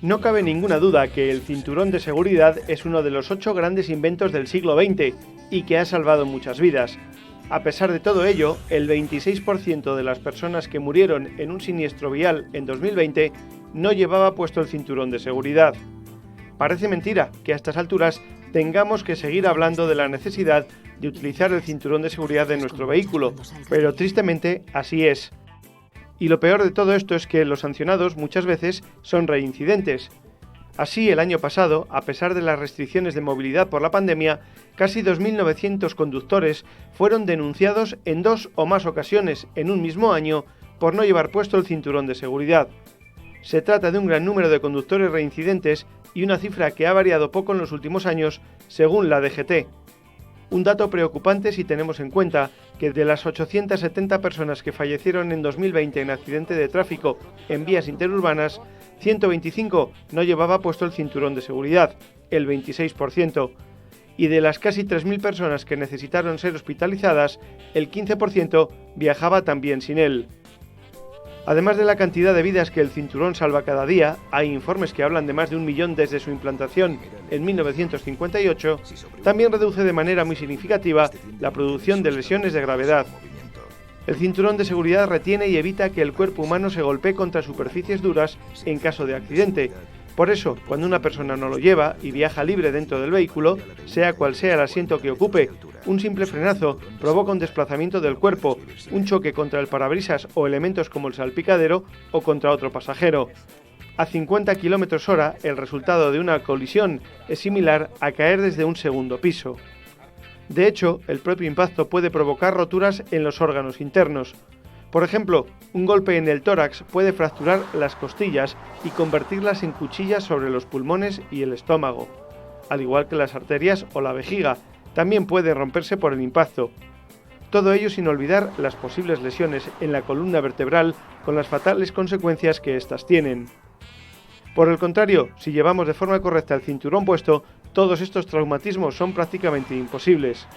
No cabe ninguna duda que el cinturón de seguridad es uno de los 8 grandes inventos del siglo XX y que ha salvado muchas vidas. A pesar de todo ello, el 26% de las personas que murieron en un siniestro vial en 2020 no llevaba puesto el cinturón de seguridad. Parece mentira que a estas alturas tengamos que seguir hablando de la necesidad de utilizar el cinturón de seguridad de nuestro vehículo, pero tristemente así es. Y lo peor de todo esto es que los sancionados muchas veces son reincidentes. Así, el año pasado, a pesar de las restricciones de movilidad por la pandemia, casi 2.900 conductores fueron denunciados en 2 o más ocasiones en un mismo año por no llevar puesto el cinturón de seguridad. Se trata de un gran número de conductores reincidentes y una cifra que ha variado poco en los últimos años, según la DGT. Un dato preocupante si tenemos en cuenta que de las 870 personas que fallecieron en 2020 en accidente de tráfico en vías interurbanas, 125 no llevaba puesto el cinturón de seguridad, el 26%, y de las casi 3.000 personas que necesitaron ser hospitalizadas, el 15% viajaba también sin él. Además de la cantidad de vidas que el cinturón salva cada día, hay informes que hablan de más de 1 millón desde su implantación en 1958, también reduce de manera muy significativa la producción de lesiones de gravedad. El cinturón de seguridad retiene y evita que el cuerpo humano se golpee contra superficies duras en caso de accidente. Por eso, cuando una persona no lo lleva y viaja libre dentro del vehículo, sea cual sea el asiento que ocupe, un simple frenazo provoca un desplazamiento del cuerpo, un choque contra el parabrisas o elementos como el salpicadero o contra otro pasajero. A 50 km/h, el resultado de una colisión es similar a caer desde un segundo piso. De hecho, el propio impacto puede provocar roturas en los órganos internos. Por ejemplo, un golpe en el tórax puede fracturar las costillas y convertirlas en cuchillas sobre los pulmones y el estómago. Al igual que las arterias o la vejiga, también puede romperse por el impacto. Todo ello sin olvidar las posibles lesiones en la columna vertebral con las fatales consecuencias que éstas tienen. Por el contrario, si llevamos de forma correcta el cinturón puesto, todos estos traumatismos son prácticamente imposibles.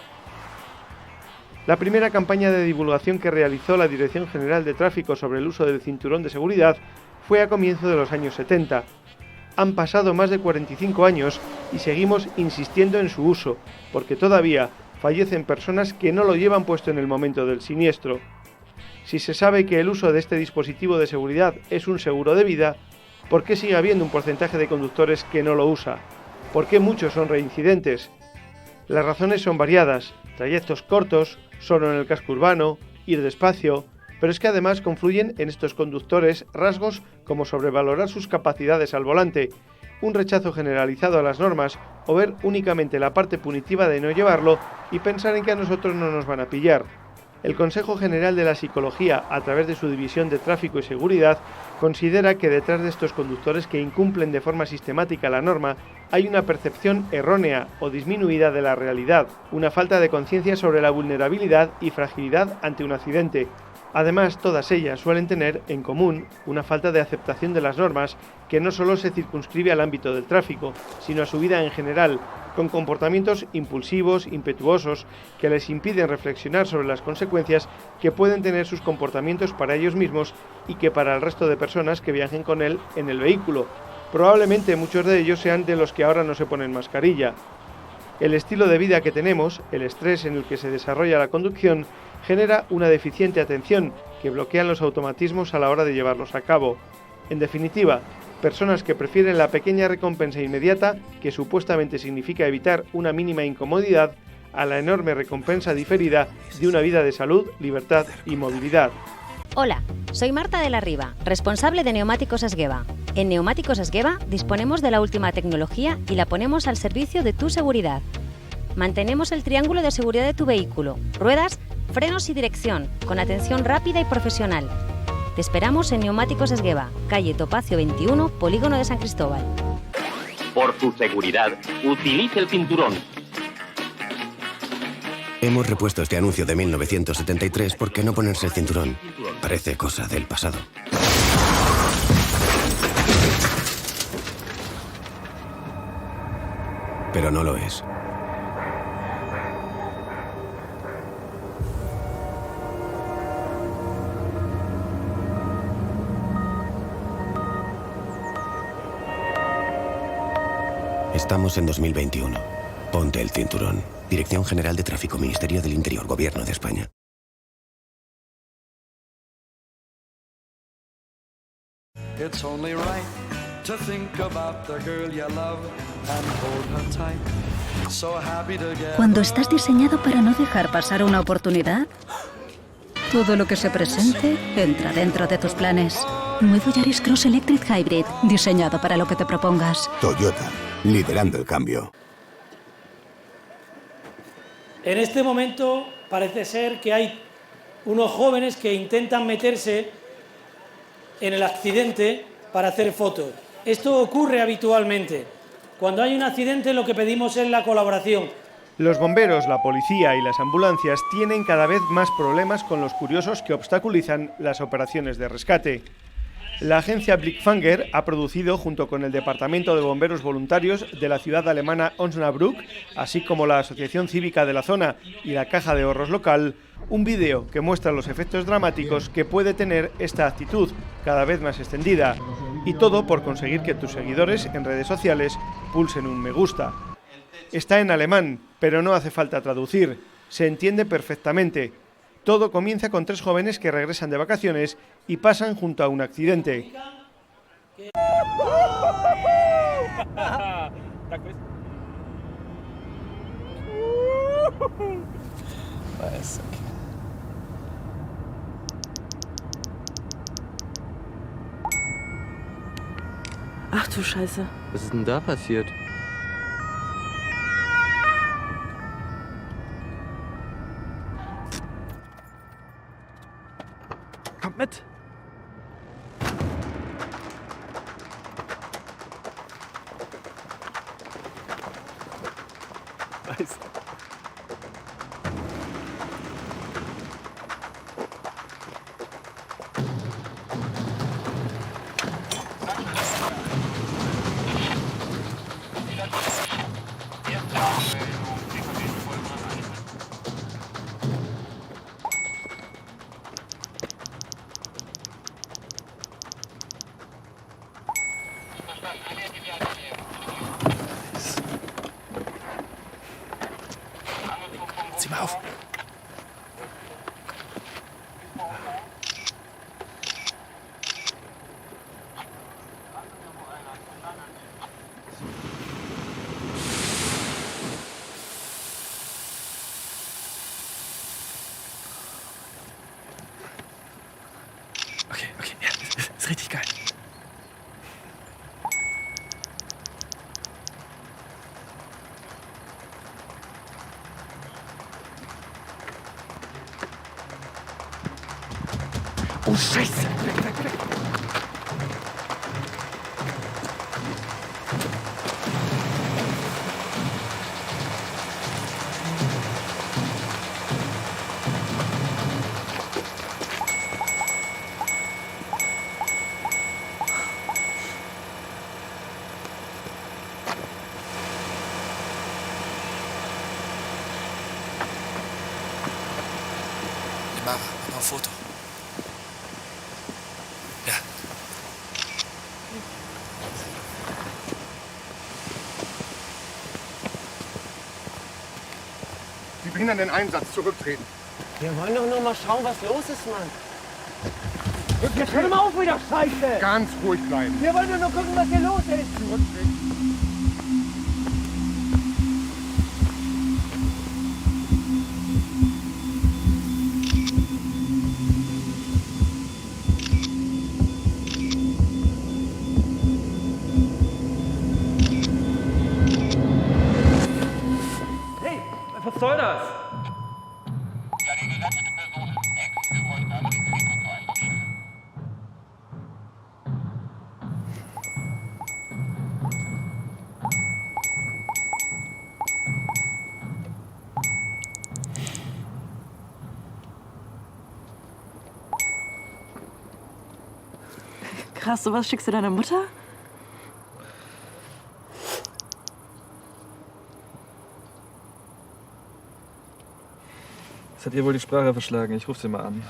La primera campaña de divulgación que realizó la Dirección General de Tráfico sobre el uso del cinturón de seguridad fue a comienzos de los años 70. Han pasado más de 45 años y seguimos insistiendo en su uso, porque todavía fallecen personas que no lo llevan puesto en el momento del siniestro. Si se sabe que el uso de este dispositivo de seguridad es un seguro de vida, ¿por qué sigue habiendo un porcentaje de conductores que no lo usa? ¿Por qué muchos son reincidentes? Las razones son variadas: trayectos cortos, solo en el casco urbano, ir despacio, pero es que además confluyen en estos conductores rasgos como sobrevalorar sus capacidades al volante, un rechazo generalizado a las normas o ver únicamente la parte punitiva de no llevarlo y pensar en que a nosotros no nos van a pillar. El Consejo General de la Psicología, a través de su División de Tráfico y Seguridad, considera que detrás de estos conductores que incumplen de forma sistemática la norma hay una percepción errónea o disminuida de la realidad, una falta de conciencia sobre la vulnerabilidad y fragilidad ante un accidente. Además, todas ellas suelen tener en común una falta de aceptación de las normas que no solo se circunscribe al ámbito del tráfico, sino a su vida en general, con comportamientos impulsivos, impetuosos, que les impiden reflexionar sobre las consecuencias que pueden tener sus comportamientos para ellos mismos y que para el resto de personas que viajen con él en el vehículo. Probablemente muchos de ellos sean de los que ahora no se ponen mascarilla. El estilo de vida que tenemos, el estrés en el que se desarrolla la conducción, genera una deficiente atención que bloquea los automatismos a la hora de llevarlos a cabo. En definitiva, personas que prefieren la pequeña recompensa inmediata, que supuestamente significa evitar una mínima incomodidad, a la enorme recompensa diferida de una vida de salud, libertad y movilidad. Hola, soy Marta de la Riva, responsable de Neumáticos Esgueva. En Neumáticos Esgueva disponemos de la última tecnología y la ponemos al servicio de tu seguridad. Mantenemos el triángulo de seguridad de tu vehículo, ruedas, frenos y dirección, con atención rápida y profesional. Te esperamos en Neumáticos Esgueva, calle Topacio 21, Polígono de San Cristóbal. Por tu seguridad, utilice el cinturón. Hemos repuesto este anuncio de 1973 porque no ponerse el cinturón parece cosa del pasado. Pero no lo es. Estamos en 2021. Ponte el cinturón. Dirección General de Tráfico, Ministerio del Interior, Gobierno de España. It's only right to think about the girl you love and hold her tight. So happy together. Cuando estás diseñado para no dejar pasar una oportunidad, todo lo que se presente entra dentro de tus planes. Nuevo Yaris Cross Electric Hybrid, diseñado para lo que te propongas. Toyota, liderando el cambio. En este momento parece ser que hay unos jóvenes que intentan meterse en el accidente para hacer fotos. Esto ocurre habitualmente. Cuando hay un accidente lo que pedimos es la colaboración. Los bomberos, la policía y las ambulancias tienen cada vez más problemas con los curiosos que obstaculizan las operaciones de rescate. La agencia Blickfanger ha producido, junto con el Departamento de Bomberos Voluntarios de la ciudad alemana Osnabrück, así como la Asociación Cívica de la zona y la Caja de Ahorros local, un vídeo que muestra los efectos dramáticos que puede tener esta actitud, cada vez más extendida. Y todo por conseguir que tus seguidores en redes sociales pulsen un me gusta. Está en alemán, pero no hace falta traducir. Se entiende perfectamente. Todo comienza con 3 jóvenes que regresan de vacaciones y pasan junto a un accidente. Ach du Scheiße. Was ist denn da passiert? Kommt mit! Nice. Zieh mal auf. Okay, ja, ist richtig geil. Oh, Scheiße! Weg. Mach mal ein Foto. Ja. Sie behindern den Einsatz. Zurücktreten. Wir wollen doch nur mal schauen, was los ist, Mann. Jetzt hör mal auf mit der Scheiße! Ganz ruhig bleiben. Wir wollen nur gucken, was hier los ist! Zurücktreten. Hey, was soll das? Krass, sowas schickst du deiner Mutter? Das hat ihr wohl die Sprache verschlagen. Ich ruf sie mal an.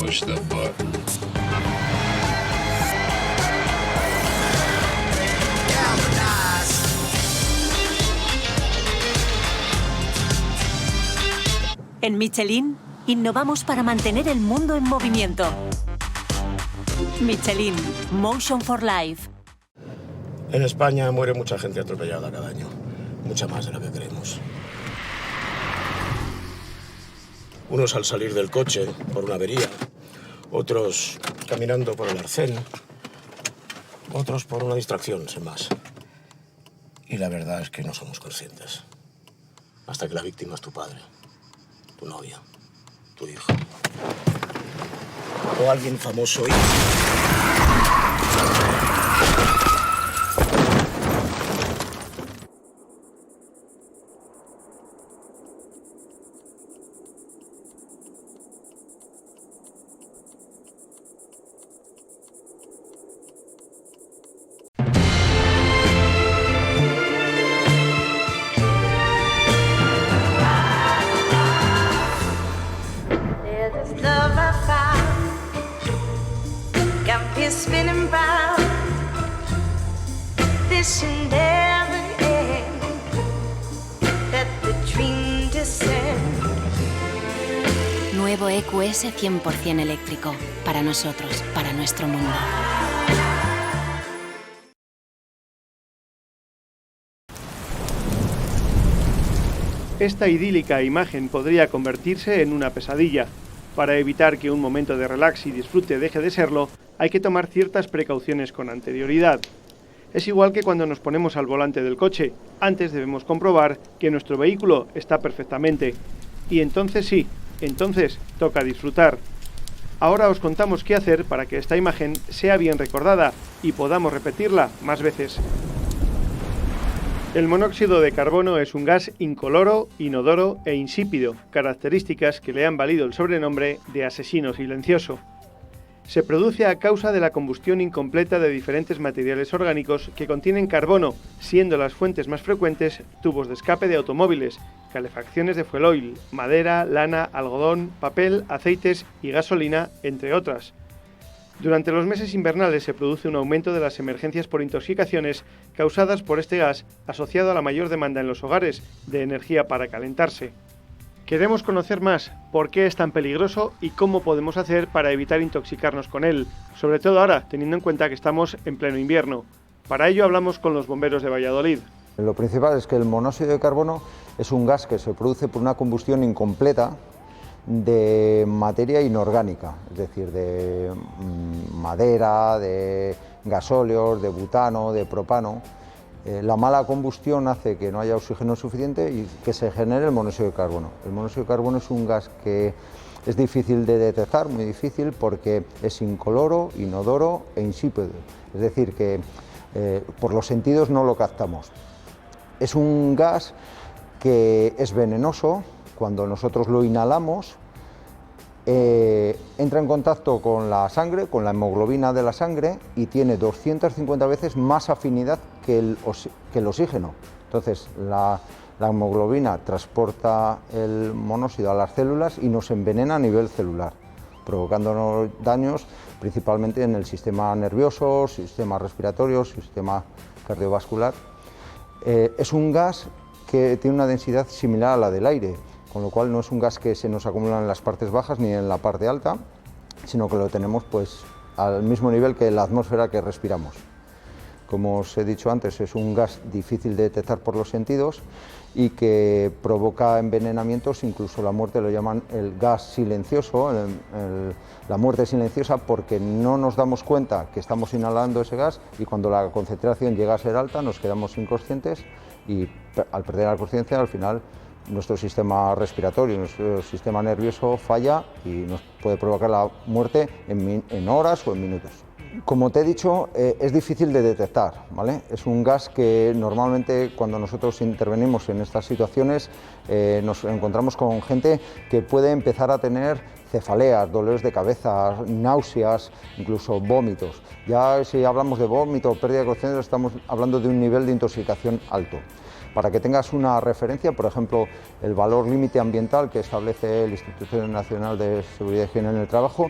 Push the button. En Michelin, innovamos para mantener el mundo en movimiento. Michelin, Motion for Life. En España muere mucha gente atropellada cada año, mucha más de la que creemos. Unos al salir del coche por una avería, otros caminando por el arcén, otros por una distracción, sin más. Y la verdad es que no somos conscientes. Hasta que la víctima es tu padre, tu novia, tu hijo. O alguien famoso y... Nuevo EQS 100% eléctrico. Para nosotros, para nuestro mundo. Esta idílica imagen podría convertirse en una pesadilla. Para evitar que un momento de relax y disfrute deje de serlo, hay que tomar ciertas precauciones con anterioridad. Es igual que cuando nos ponemos al volante del coche. Antes debemos comprobar que nuestro vehículo está perfectamente. Y entonces sí, entonces toca disfrutar. Ahora os contamos qué hacer para que esta imagen sea bien recordada y podamos repetirla más veces. El monóxido de carbono es un gas incoloro, inodoro e insípido, características que le han valido el sobrenombre de asesino silencioso. Se produce a causa de la combustión incompleta de diferentes materiales orgánicos que contienen carbono, siendo las fuentes más frecuentes tubos de escape de automóviles, calefacciones de fuel oil, madera, lana, algodón, papel, aceites y gasolina, entre otras. Durante los meses invernales se produce un aumento de las emergencias por intoxicaciones causadas por este gas, asociado a la mayor demanda en los hogares de energía para calentarse. Queremos conocer más por qué es tan peligroso y cómo podemos hacer para evitar intoxicarnos con él, sobre todo ahora, teniendo en cuenta que estamos en pleno invierno. Para ello hablamos con los bomberos de Valladolid. Lo principal es que el monóxido de carbono es un gas que se produce por una combustión incompleta de materia inorgánica, es decir, de madera, de gasóleos, de butano, de propano. La mala combustión hace que no haya oxígeno suficiente y que se genere el monóxido de carbono. El monóxido de carbono es un gas que es difícil de detectar, muy difícil, porque es incoloro, inodoro e insípido, es decir, que por los sentidos no lo captamos. Es un gas que es venenoso. Cuando nosotros lo inhalamos, entra en contacto con la sangre, con la hemoglobina de la sangre, y tiene 250 veces más afinidad que el oxígeno. Entonces, la hemoglobina transporta el monóxido a las células y nos envenena a nivel celular, provocándonos daños principalmente en el sistema nervioso, sistema respiratorio, sistema cardiovascular. Es un gas que tiene una densidad similar a la del aire, con lo cual no es un gas que se nos acumula en las partes bajas ni en la parte alta, sino que lo tenemos pues al mismo nivel que la atmósfera que respiramos. Como os he dicho antes, es un gas difícil de detectar por los sentidos y que provoca envenenamientos, incluso la muerte. Lo llaman el gas silencioso, la muerte silenciosa, porque no nos damos cuenta que estamos inhalando ese gas y cuando la concentración llega a ser alta nos quedamos inconscientes y al perder la conciencia al final nuestro sistema respiratorio, nuestro sistema nervioso falla y nos puede provocar la muerte en horas o en minutos. Como te he dicho, es difícil de detectar, ¿vale? Es un gas que normalmente cuando nosotros intervenimos en estas situaciones nos encontramos con gente que puede empezar a tener cefaleas, dolores de cabeza, náuseas, incluso vómitos. Ya si hablamos de vómito o pérdida de conciencia estamos hablando de un nivel de intoxicación alto. Para que tengas una referencia, por ejemplo, el valor límite ambiental que establece el Instituto Nacional de Seguridad y Higiene en el Trabajo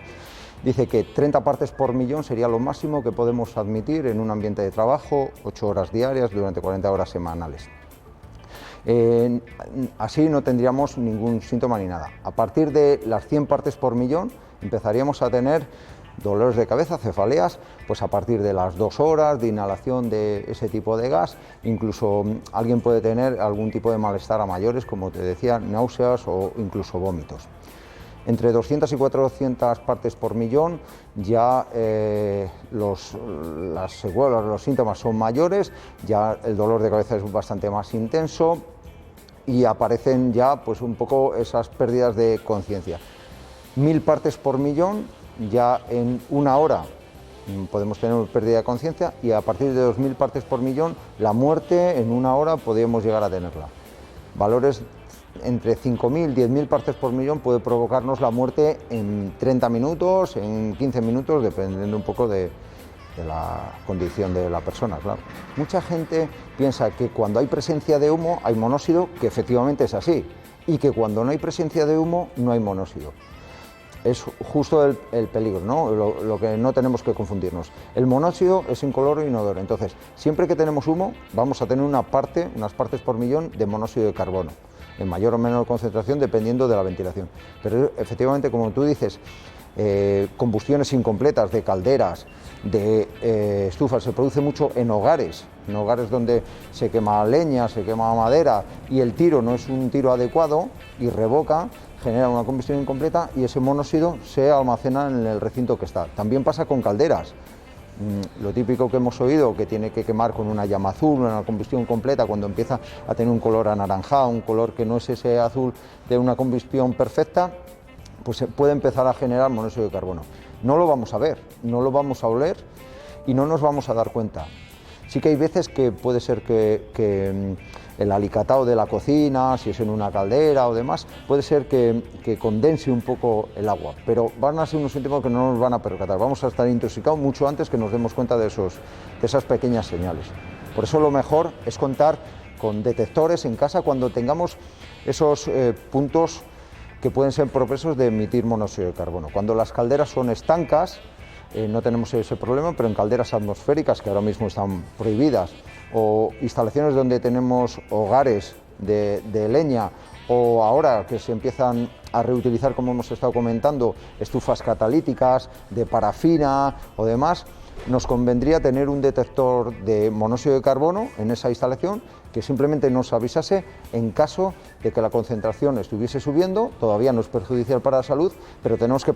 dice que 30 partes por millón sería lo máximo que podemos admitir en un ambiente de trabajo, 8 horas diarias durante 40 horas semanales. Así no tendríamos ningún síntoma ni nada. A partir de las 100 partes por millón empezaríamos a tener dolores de cabeza, cefaleas, pues a partir de las 2 horas de inhalación de ese tipo de gas. Incluso alguien puede tener algún tipo de malestar a mayores, como te decía, náuseas o incluso vómitos. Entre 200 y 400 partes por millón ya las secuelas, los síntomas son mayores, ya el dolor de cabeza es bastante más intenso y aparecen ya pues un poco esas pérdidas de conciencia. 1000 partes por millón, ya en 1 hora podemos tener pérdida de conciencia, y a partir de 2000 partes por millón la muerte en 1 hora podemos llegar a tenerla. Valores entre 5000 y 10.000 partes por millón puede provocarnos la muerte en 30 minutos, en 15 minutos, dependiendo un poco de la condición de la persona, claro. Mucha gente piensa que cuando hay presencia de humo hay monóxido, que efectivamente es así, y que cuando no hay presencia de humo no hay monóxido. Es justo el peligro, ¿no? Lo que no tenemos que confundirnos. El monóxido es incoloro e inodoro, entonces siempre que tenemos humo vamos a tener unas partes por millón de monóxido de carbono, en mayor o menor concentración dependiendo de la ventilación. Pero efectivamente, como tú dices, combustiones incompletas de calderas, de estufas, se produce mucho en hogares donde se quema leña, se quema madera y el tiro no es un tiro adecuado y revoca, genera una combustión incompleta y ese monóxido se almacena en el recinto que está. También pasa con calderas. Lo típico que hemos oído, que tiene que quemar con una llama azul, una combustión completa, cuando empieza a tener un color anaranjado, un color que no es ese azul de una combustión perfecta, pues se puede empezar a generar monóxido de carbono. No lo vamos a ver, no lo vamos a oler y no nos vamos a dar cuenta. Sí que hay veces que puede ser que el alicatado de la cocina, si es en una caldera o demás, puede ser que condense un poco el agua, pero van a ser unos síntomas que no nos van a percatar. Vamos a estar intoxicados mucho antes que nos demos cuenta de esas pequeñas señales. Por eso lo mejor es contar con detectores en casa cuando tengamos esos puntos que pueden ser propensos de emitir monóxido de carbono. Cuando las calderas son estancas, no tenemos ese problema, pero en calderas atmosféricas, que ahora mismo están prohibidas, o instalaciones donde tenemos hogares de leña, o ahora que se empiezan a reutilizar, como hemos estado comentando, estufas catalíticas de parafina o demás, nos convendría tener un detector de monóxido de carbono en esa instalación que simplemente nos avisase en caso de que la concentración estuviese subiendo. Todavía no es perjudicial para la salud, pero tenemos que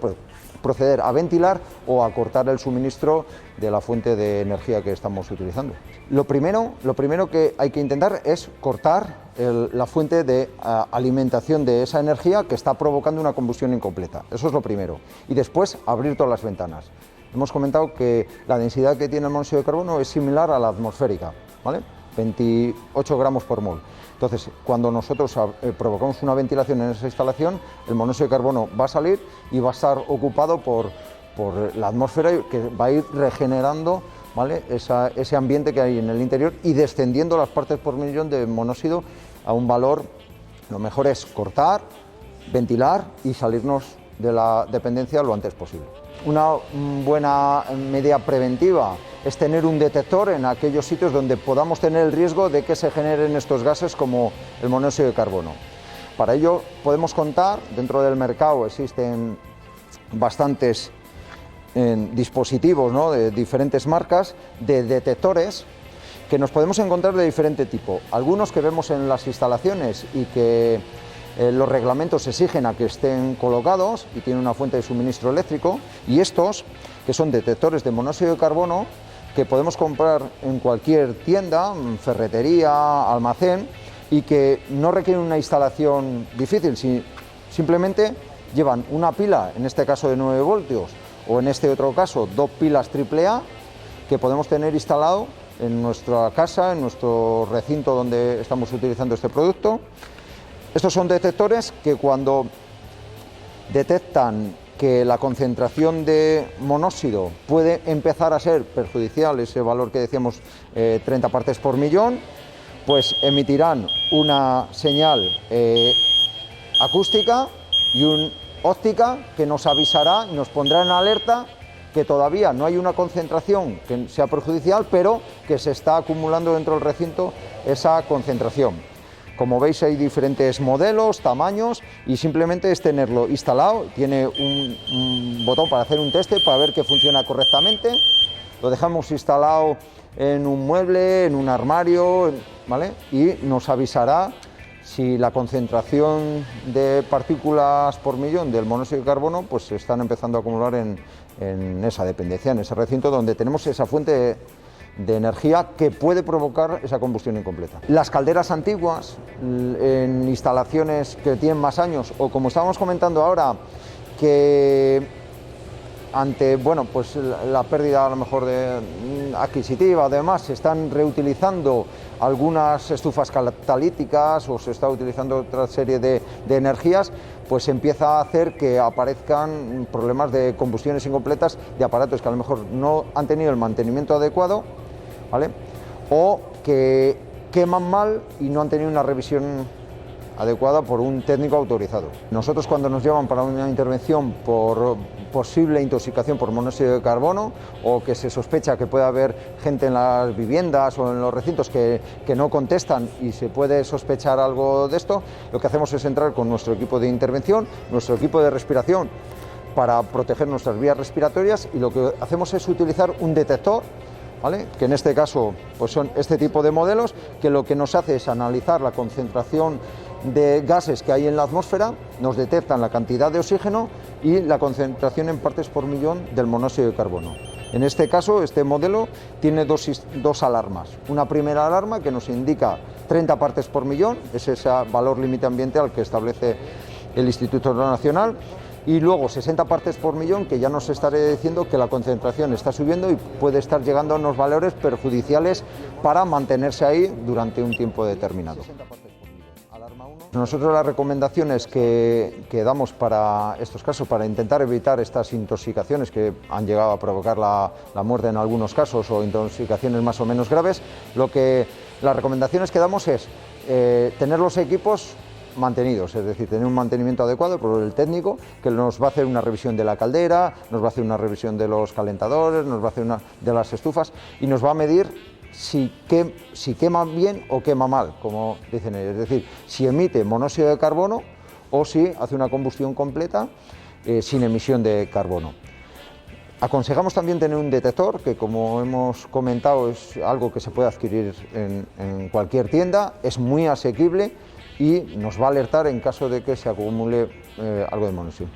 proceder a ventilar o a cortar el suministro de la fuente de energía que estamos utilizando. Lo primero que hay que intentar es cortar la fuente de alimentación de esa energía que está provocando una combustión incompleta. Eso es lo primero. Y después abrir todas las ventanas. Hemos comentado que la densidad que tiene el monóxido de carbono es similar a la atmosférica, ¿vale? 28 gramos por mol. Entonces, cuando nosotros provocamos una ventilación en esa instalación, el monóxido de carbono va a salir y va a estar ocupado por la atmósfera, que va a ir regenerando, ¿vale?, ese ambiente que hay en el interior y descendiendo las partes por millón de monóxido a un valor. Lo mejor es cortar, ventilar y salirnos de la dependencia lo antes posible. Una buena medida preventiva es tener un detector en aquellos sitios donde podamos tener el riesgo de que se generen estos gases como el monóxido de carbono. Para ello podemos contar, dentro del mercado existen bastantes dispositivos, ¿no?, de diferentes marcas, de detectores que nos podemos encontrar de diferente tipo. Algunos que vemos en las instalaciones y que los reglamentos exigen a que estén colocados y tienen una fuente de suministro eléctrico, y estos, que son detectores de monóxido de carbono, que podemos comprar en cualquier tienda, ferretería, almacén, y que no requieren una instalación difícil, simplemente llevan una pila, en este caso de 9 voltios, o en este otro caso 2 pilas AAA, que podemos tener instalado en nuestra casa, en nuestro recinto donde estamos utilizando este producto. Estos son detectores que cuando detectan que la concentración de monóxido puede empezar a ser perjudicial, ese valor que decíamos 30 partes por millón, pues emitirán una señal acústica y una óptica que nos avisará y nos pondrá en alerta que todavía no hay una concentración que sea perjudicial, pero que se está acumulando dentro del recinto esa concentración. Como veis, hay diferentes modelos, tamaños, y simplemente es tenerlo instalado. Tiene un botón para hacer un teste para ver que funciona correctamente. Lo dejamos instalado en un mueble, en un armario, ¿vale? Y nos avisará si la concentración de partículas por millón del monóxido de carbono pues se están empezando a acumular en esa dependencia, en ese recinto donde tenemos esa fuente de energía que puede provocar esa combustión incompleta. Las calderas antiguas, en instalaciones que tienen más años, o como estábamos comentando ahora, que ante pues la pérdida a lo mejor adquisitiva, además se están reutilizando algunas estufas catalíticas o se está utilizando otra serie de energías, pues empieza a hacer que aparezcan problemas de combustiones incompletas de aparatos que a lo mejor no han tenido el mantenimiento adecuado, ¿vale? O que queman mal y no han tenido una revisión adecuada por un técnico autorizado. Nosotros, cuando nos llaman para una intervención por posible intoxicación por monóxido de carbono, o que se sospecha que puede haber gente en las viviendas o en los recintos que no contestan y se puede sospechar algo de esto, lo que hacemos es entrar con nuestro equipo de intervención, nuestro equipo de respiración, para proteger nuestras vías respiratorias, y lo que hacemos es utilizar un detector, ¿vale? Que en este caso pues son este tipo de modelos, que lo que nos hace es analizar la concentración de gases que hay en la atmósfera, nos detectan la cantidad de oxígeno y la concentración en partes por millón del monóxido de carbono. En este caso, este modelo tiene dos alarmas. Una primera alarma que nos indica 30 partes por millón, es ese valor límite ambiental que establece el Instituto Nacional, y luego 60 partes por millón, que ya nos estaré diciendo que la concentración está subiendo y puede estar llegando a unos valores perjudiciales para mantenerse ahí durante un tiempo determinado. Nosotros las recomendaciones que damos para estos casos, para intentar evitar estas intoxicaciones que han llegado a provocar la muerte en algunos casos, o intoxicaciones más o menos graves, las recomendaciones que damos es tener los equipos mantenidos, es decir, tener un mantenimiento adecuado por el técnico, que nos va a hacer una revisión de la caldera, nos va a hacer una revisión de los calentadores, nos va a hacer una de las estufas, y nos va a medir si quema bien o quema mal, como dicen ellos, es decir, si emite monóxido de carbono o si hace una combustión completa sin emisión de carbono. Aconsejamos también tener un detector, que como hemos comentado es algo que se puede adquirir en cualquier tienda, es muy asequible y nos va a alertar en caso de que se acumule algo de monóxido.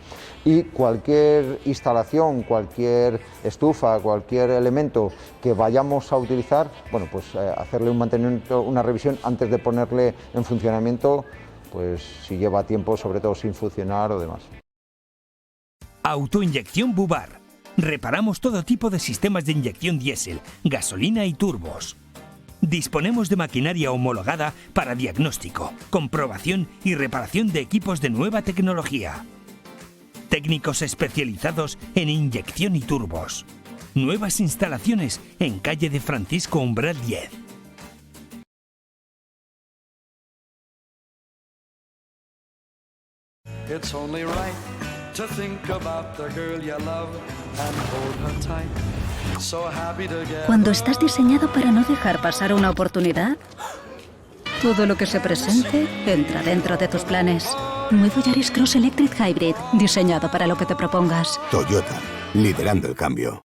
Y cualquier instalación, cualquier estufa, cualquier elemento que vayamos a utilizar, bueno, pues hacerle un mantenimiento, una revisión antes de ponerle en funcionamiento, pues si lleva tiempo, sobre todo sin funcionar o demás. Autoinyección Bubar. Reparamos todo tipo de sistemas de inyección diésel, gasolina y turbos. Disponemos de maquinaria homologada para diagnóstico, comprobación y reparación de equipos de nueva tecnología. Técnicos especializados en inyección y turbos. Nuevas instalaciones en calle de Francisco Umbral 10. It's only right to think about the girl you love and hold her tight. So happy together. Cuando estás diseñado para no dejar pasar una oportunidad, todo lo que se presente entra dentro de tus planes. Nuevo Yaris Cross Electric Hybrid, diseñado para lo que te propongas. Toyota, liderando el cambio.